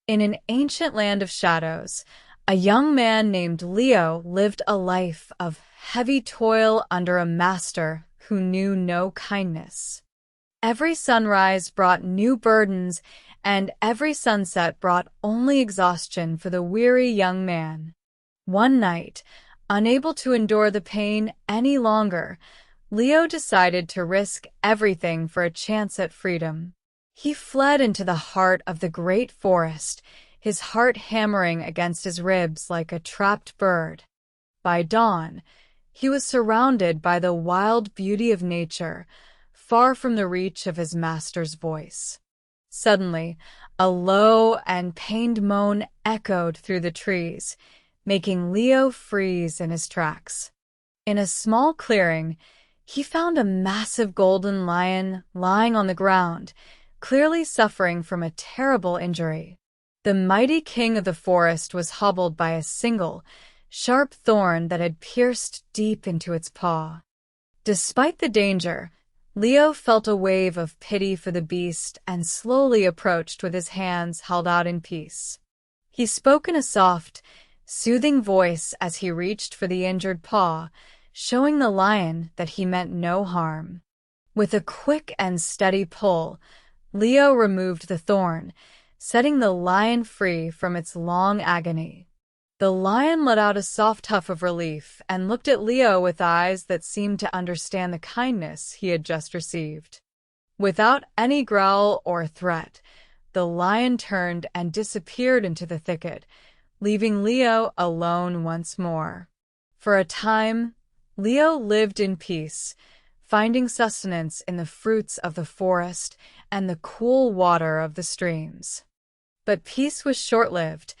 In an ancient land of shadows, a young man named Leo lived a life of heavy toil under a master who knew no kindness. Every sunrise brought new burdens, and every sunset brought only exhaustion for the weary young man. One night, unable to endure the pain any longer, Leo decided to risk everything for a chance at freedom. He fled into the heart of the great forest, his heart hammering against his ribs like a trapped bird. By dawn, he was surrounded by the wild beauty of nature, far from the reach of his master's voice. Suddenly, a low and pained moan echoed through the trees, making Leo freeze in his tracks. In a small clearing, he found a massive golden lion lying on the ground, clearly suffering from a terrible injury. The mighty king of the forest was hobbled by a single, sharp thorn that had pierced deep into its paw. Despite the danger, Leo felt a wave of pity for the beast and slowly approached with his hands held out in peace. He spoke in a soft, soothing voice as he reached for the injured paw, showing the lion that he meant no harm. With a quick and steady pull, Leo removed the thorn, setting the lion free from its long agony. The lion let out a soft huff of relief and looked at Leo with eyes that seemed to understand the kindness he had just received. Without any growl or threat, the lion turned and disappeared into the thicket, leaving Leo alone once more. For a time, Leo lived in peace, finding sustenance in the fruits of the forest and the cool water of the streams. But peace was short-lived,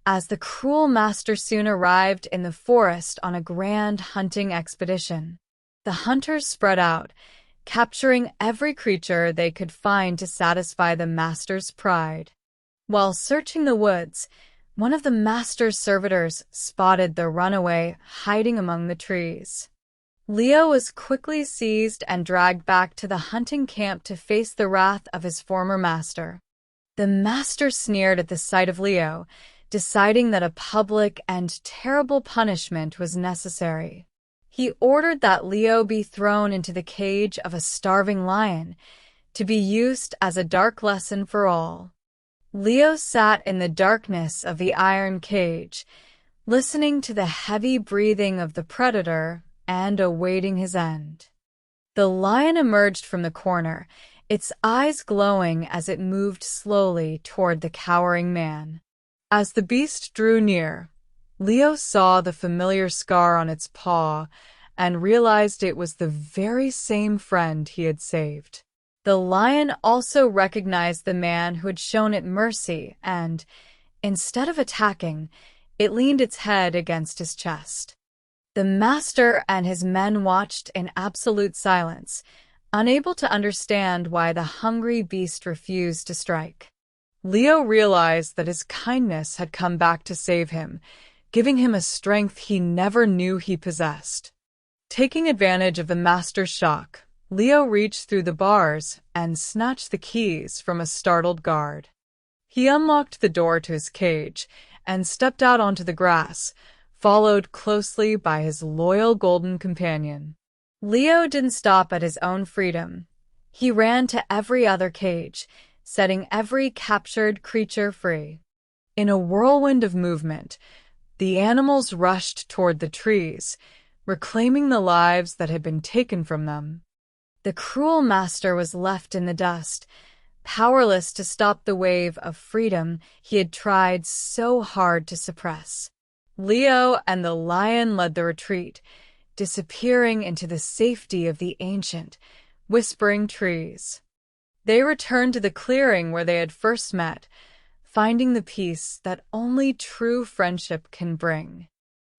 as the cruel master soon arrived in the forest on a grand hunting expedition. The hunters spread out, capturing every creature they could find to satisfy the master's pride. While searching the woods, one of the master's servitors spotted the runaway hiding among the trees. Leo was quickly seized and dragged back to the hunting camp to face the wrath of his former master. The master sneered at the sight of Leo, deciding that a public and terrible punishment was necessary. He ordered that Leo be thrown into the cage of a starving lion, to be used as a dark lesson for all. Leo sat in the darkness of the iron cage, listening to the heavy breathing of the predator and awaiting his end. The lion emerged from the corner, its eyes glowing as it moved slowly toward the cowering man. As the beast drew near, Leo saw the familiar scar on its paw and realized it was the very same friend he had saved. The lion also recognized the man who had shown it mercy and, instead of attacking, it leaned its head against his chest. The master and his men watched in absolute silence, unable to understand why the hungry beast refused to strike. Leo realized that his kindness had come back to save him, giving him a strength he never knew he possessed. Taking advantage of the master's shock, Leo reached through the bars and snatched the keys from a startled guard. He unlocked the door to his cage and stepped out onto the grass, followed closely by his loyal golden companion. Leo didn't stop at his own freedom. He ran to every other cage, setting every captured creature free. In a whirlwind of movement, the animals rushed toward the trees, reclaiming the lives that had been taken from them. The cruel master was left in the dust, powerless to stop the wave of freedom he had tried so hard to suppress. Leo and the lion led the retreat, disappearing into the safety of the ancient, whispering trees. They returned to the clearing where they had first met, finding the peace that only true friendship can bring.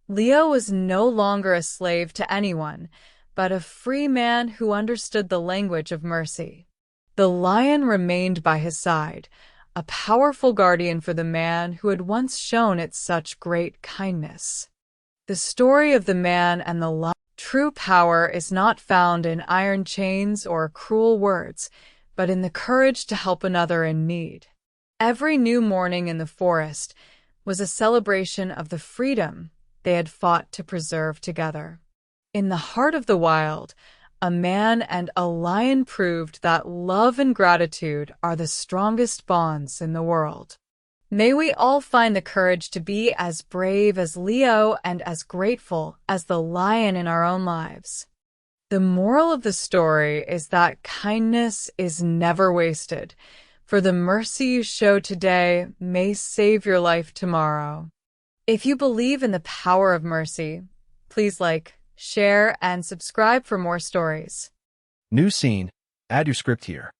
Leo was no longer a slave to anyone, but a free man who understood the language of mercy. The lion remained by his side, a powerful guardian for the man who had once shown it such great kindness. The story of the man and the lion. True power is not found in iron chains or cruel words, but in the courage to help another in need. Every new morning in the forest was a celebration of the freedom they had fought to preserve together. In the heart of the wild, a man and a lion proved that love and gratitude are the strongest bonds in the world. May we all find the courage to be as brave as Leo and as grateful as the lion in our own lives. The moral of the story is that kindness is never wasted, for the mercy you show today may save your life tomorrow. If you believe in the power of mercy, please like, share, and subscribe for more stories. New scene. Add your script here.